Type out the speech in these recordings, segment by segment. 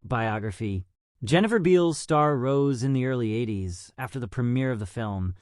Biography. Jennifer Beals' star rose in the early 80s after the premiere of the film,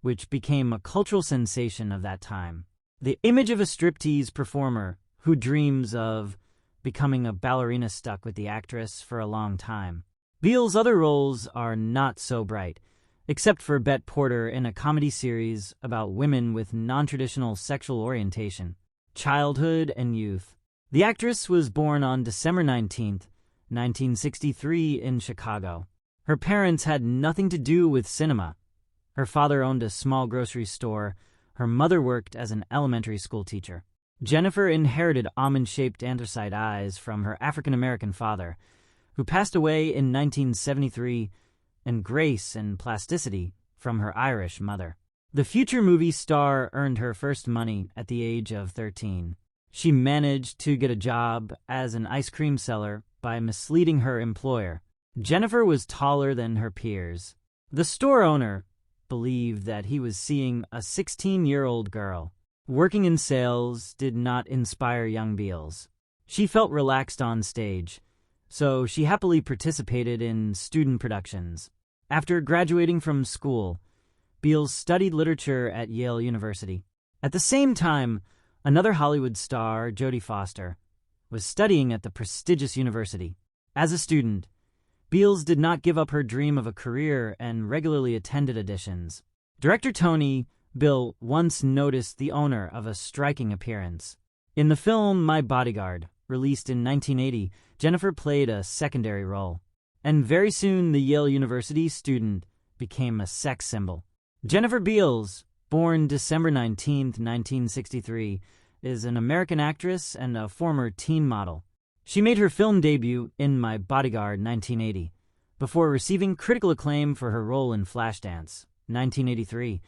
which became a cultural sensation of that time. The image of a striptease performer who dreams of becoming a ballerina stuck with the actress for a long time. Beals' other roles are not so bright, except for Bette Porter in a comedy series about women with non-traditional sexual orientation, childhood and youth. The actress was born on December 19th, 1963 in Chicago. Her parents had nothing to do with cinema. Her father owned a small grocery store. Her mother worked as an elementary school teacher. Jennifer inherited almond-shaped anthracite eyes from her African-American father, who passed away in 1973, and grace and plasticity from her Irish mother. The future movie star earned her first money at the age of 13. She managed to get a job as an ice cream seller by misleading her employer. Jennifer was taller than her peers. The store owner believed that he was seeing a 16-year-old girl. Working in sales did not inspire young Beals. She felt relaxed on stage, so she happily participated in student productions. After graduating from school, Beals studied literature at Yale University. At the same time, another Hollywood star, Jodie Foster, was studying at the prestigious university. As a student, Beals did not give up her dream of a career and regularly attended auditions. Director Tony Bill once noticed the owner of a striking appearance. In the film My Bodyguard, released in 1980, Jennifer played a secondary role. And very soon the Yale University student became a sex symbol. Jennifer Beals, born December 19, 1963, is an American actress and a former teen model. She made her film debut in My Bodyguard 1980, before receiving critical acclaim for her role in Flashdance 1983,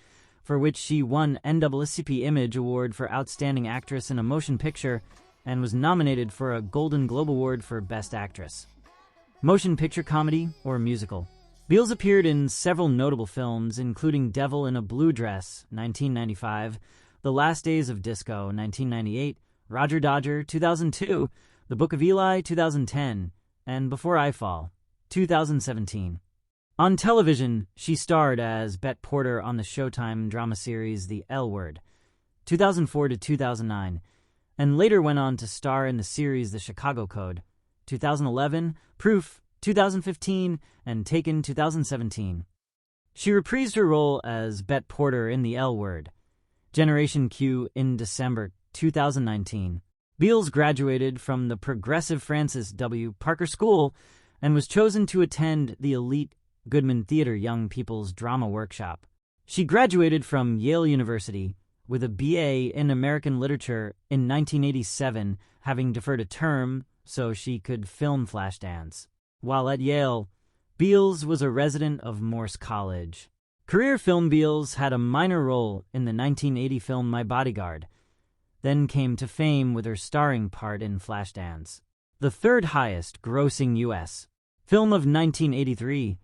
for which she won NAACP Image Award for Outstanding Actress in a Motion Picture and was nominated for a Golden Globe Award for Best Actress. Motion picture comedy or musical. Beals appeared in several notable films, including Devil in a Blue Dress 1995, The Last Days of Disco 1998, Roger Dodger 2002, The Book of Eli 2010, and Before I Fall 2017. On television, she starred as Bette Porter on the Showtime drama series The L Word, 2004 to 2009, and later went on to star in the series The Chicago Code, 2011, Proof, 2015, and Taken, 2017. She reprised her role as Bette Porter in The L Word, Generation Q in December 2019. Beals graduated from the progressive Francis W. Parker School and was chosen to attend the elite Goodman Theater Young People's Drama Workshop. She graduated from Yale University with a BA in American Literature in 1987, having deferred a term so she could film Flashdance. While at Yale, Beals was a resident of Morse College. Career film Beals had a minor role in the 1980 film My Bodyguard, then came to fame with her starring part in Flashdance, the third highest grossing U.S. film of 1983.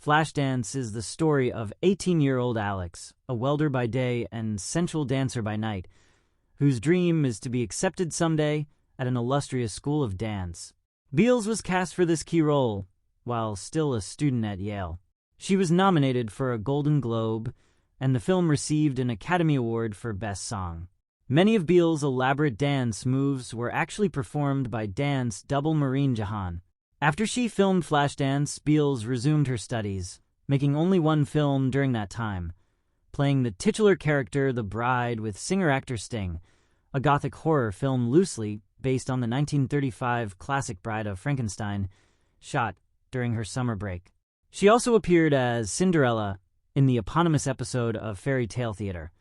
Flashdance is the story of 18-year-old Alex, a welder by day and sensual dancer by night, whose dream is to be accepted someday at an illustrious school of dance. Beals was cast for this key role while still a student at Yale. She was nominated for a Golden Globe, and the film received an Academy Award for Best Song. Many of Beals' elaborate dance moves were actually performed by dance double Maureen Jahan. After she filmed Flashdance, Beals resumed her studies, making only one film during that time, playing the titular character The Bride with singer-actor Sting, a gothic horror film loosely based on the 1935 classic Bride of Frankenstein, shot during her summer break. She also appeared as Cinderella in the eponymous episode of Fairy Tale Theater,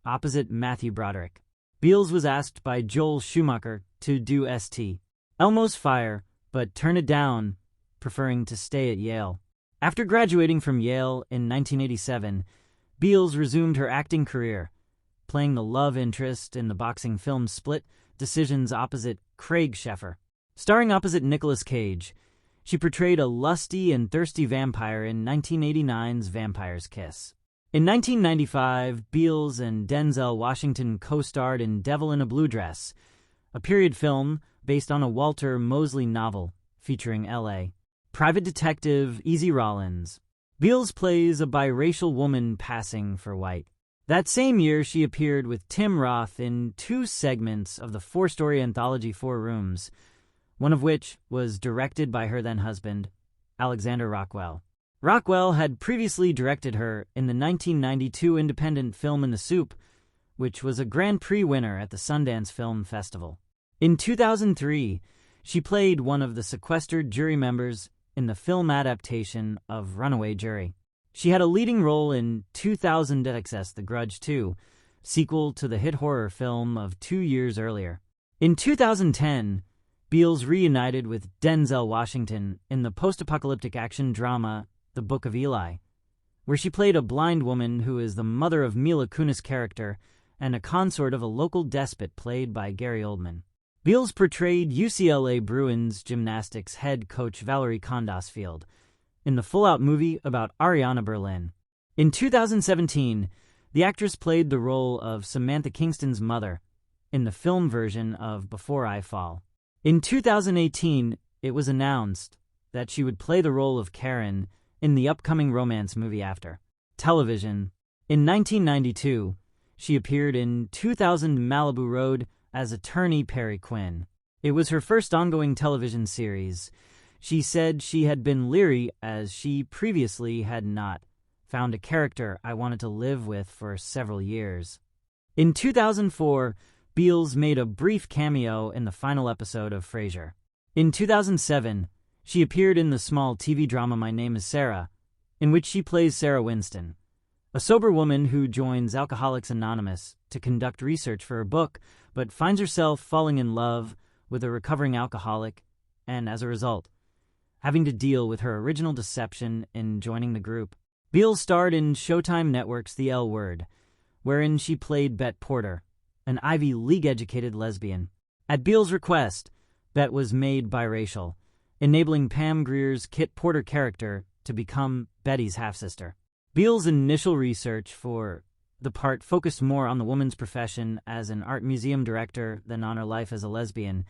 opposite Matthew Broderick. Beals was asked by Joel Schumacher to do St. Elmo's Fire, but turned it down, preferring to stay at Yale. After graduating from Yale in 1987, Beals resumed her acting career, playing the love interest in the boxing film Split Decisions opposite Craig Sheffer. Starring opposite Nicolas Cage, she portrayed a lusty and thirsty vampire in 1989's Vampire's Kiss. In 1995, Beals and Denzel Washington co-starred in Devil in a Blue Dress, a period film based on a Walter Mosley novel featuring L.A. Private Detective Easy Rollins. Beals plays a biracial woman passing for white. That same year, she appeared with Tim Roth in 2 segments of the 4-story anthology 4 Rooms, one of which was directed by her then-husband, Alexander Rockwell. Rockwell had previously directed her in the 1992 independent film In the Soup, which was a Grand Prix winner at the Sundance Film Festival. In 2003, she played one of the sequestered jury members in the film adaptation of Runaway Jury. She had a leading role in 2000's The Grudge 2, sequel to the hit horror film of 2 years earlier. In 2010, Beals reunited with Denzel Washington in the post-apocalyptic action drama The Book of Eli, where she played a blind woman who is the mother of Mila Kunis' character and a consort of a local despot played by Gary Oldman. Beals portrayed UCLA Bruins gymnastics head coach Valerie Condasfield in the full-out movie about Ariana Berlin. In 2017, the actress played the role of Samantha Kingston's mother in the film version of Before I Fall. In 2018, it was announced that she would play the role of Karen in the upcoming romance movie After Television. In 1992, she appeared in 2000 Malibu Road as attorney Perry Quinn. It was her first ongoing television series. She said she had been leery as she previously had not found a character I wanted to live with for several years. In 2004, Beals made a brief cameo in the final episode of Frasier. In 2007, she appeared in the small TV drama My Name is Sarah, in which she plays Sarah Winston, a sober woman who joins Alcoholics Anonymous to conduct research for her book, but finds herself falling in love with a recovering alcoholic and, as a result, having to deal with her original deception in joining the group. Beals starred in Showtime Network's The L Word, wherein she played Bet Porter, an Ivy League-educated lesbian. At Beals' request, Bet was made biracial, enabling Pam Grier's Kit Porter character to become Betty's half-sister. Beals' initial research for the part focused more on the woman's profession as an art museum director than on her life as a lesbian.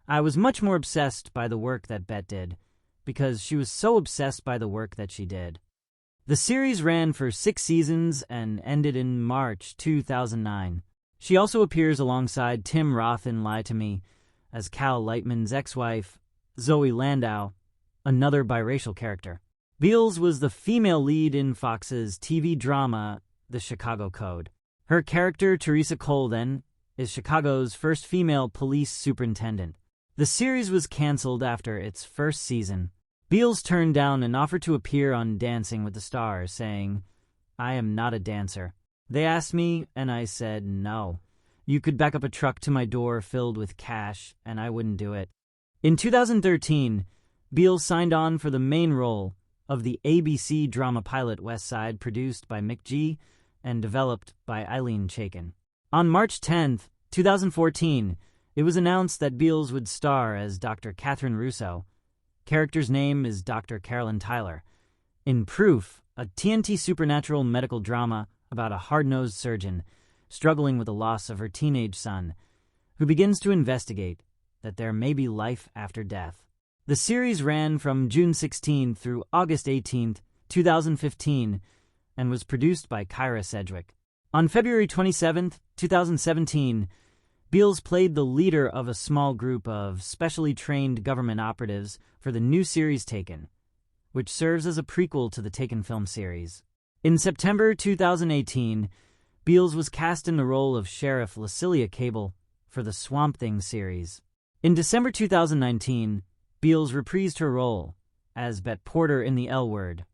I was much more obsessed by the work that Bet did, because she was so obsessed by the work that she did. The series ran for 6 seasons and ended in March 2009. She also appears alongside Tim Roth in Lie to Me as Cal Lightman's ex-wife, Zoe Landau, another biracial character. Beals was the female lead in Fox's TV drama The Chicago Code. Her character, Teresa Colden, is Chicago's first female police superintendent. The series was canceled after its first season. Beals turned down an offer to appear on Dancing with the Stars, saying, "I am not a dancer. They asked me, and I said no. You could back up a truck to my door filled with cash, and I wouldn't do it." In 2013, Beals signed on for the main role of the ABC drama pilot West Side, produced by Mick G. and developed by Eileen Chaikin. On March 10, 2014, it was announced that Beals would star as Dr. Catherine Russo. Character's name is Dr. Carolyn Tyler. In Proof, a TNT supernatural medical drama about a hard-nosed surgeon struggling with the loss of her teenage son, who begins to investigate that there may be life after death. The series ran from June 16 through August 18, 2015, and was produced by Kyra Sedgwick. On February 27, 2017, Beals played the leader of a small group of specially trained government operatives for the new series Taken, which serves as a prequel to the Taken film series. In September 2018, Beals was cast in the role of Sheriff Lacilia Cable for the Swamp Thing series. In December 2019, Beals reprised her role as Bet Porter in The L Word,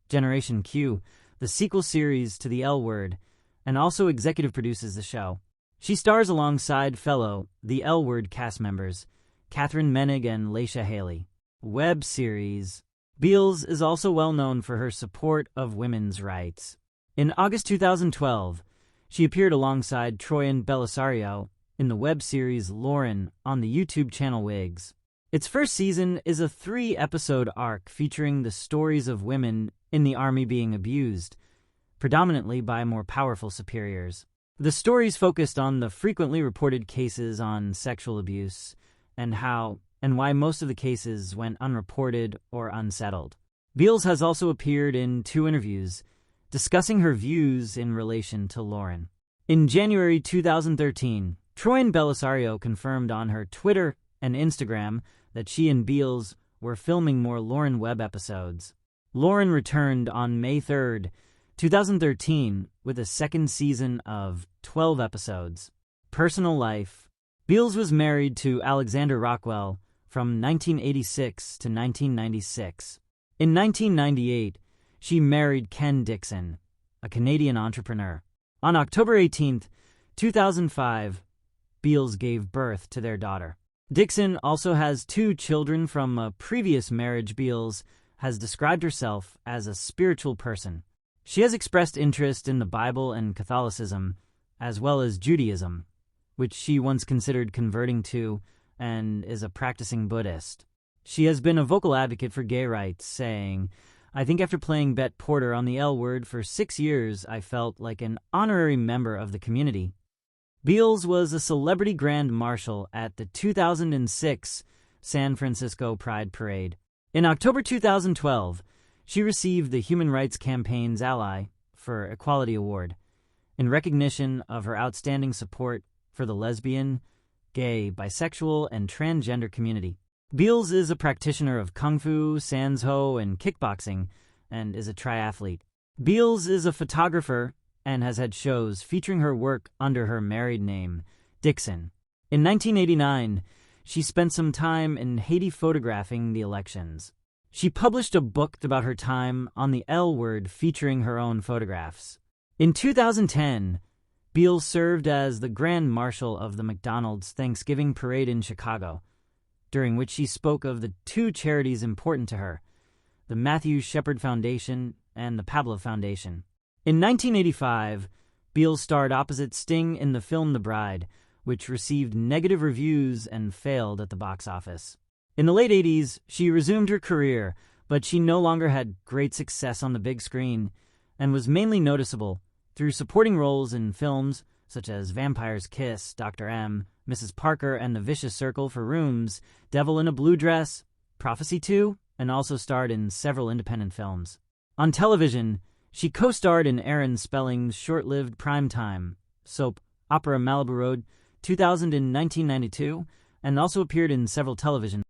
Generation Q, the sequel series to The L Word, and also executive produces the show. She stars alongside fellow The L Word cast members Catherine Menig and Laisha Haley. Web series. Beals is also well known for her support of women's rights. In August 2012, she appeared alongside Troyan Belisario in the web series Lauren on the YouTube channel Wigs. Its first season is a 3-episode arc featuring the stories of women in the army being abused, predominantly by more powerful superiors. The stories focused on the frequently reported cases on sexual abuse and how, and why most of the cases went unreported or unsettled. Beals has also appeared in 2 interviews discussing her views in relation to Lauren. In January 2013, Troyan Belisario confirmed on her Twitter and Instagram that she and Beals were filming more Lauren Webb episodes. Lauren returned on May 3, 2013, with a second season of 12 episodes. Personal life. Beals was married to Alexander Rockwell from 1986 to 1996. In 1998, she married Ken Dixon, a Canadian entrepreneur. On October 18, 2005, Beals gave birth to their daughter. Dixon also has 2 children from a previous marriage. Beals has described herself as a spiritual person. She has expressed interest in the Bible and Catholicism, as well as Judaism, which she once considered converting to, and is a practicing Buddhist. She has been a vocal advocate for gay rights, saying, "I think after playing Bet Porter on the L Word for 6 years, I felt like an honorary member of the community." Beals was a celebrity grand marshal at the 2006 San Francisco Pride Parade. In October 2012, she received the Human Rights Campaign's Ally for Equality Award in recognition of her outstanding support for the lesbian, gay, bisexual, and transgender community. Beals is a practitioner of Kung Fu, Sanzho, and kickboxing, and is a triathlete. Beals is a photographer and has had shows featuring her work under her married name, Dixon. In 1989, she spent some time in Haiti photographing the elections. She published a book about her time on the L Word featuring her own photographs. In 2010, Beals served as the Grand Marshal of the McDonald's Thanksgiving Parade in Chicago, during which she spoke of the 2 charities important to her, the Matthew Shepard Foundation and the Pablo Foundation. In 1985, Beals starred opposite Sting in the film The Bride, which received negative reviews and failed at the box office. In the late 80s, she resumed her career, but she no longer had great success on the big screen and was mainly noticeable through supporting roles in films such as Vampire's Kiss, Dr. M, Mrs. Parker and the Vicious Circle for Rooms, Devil in a Blue Dress, Prophecy 2, and also starred in several independent films. On television, she co-starred in Aaron Spelling's short-lived primetime soap opera Malibu Road 2000 in 1992, and also appeared in several television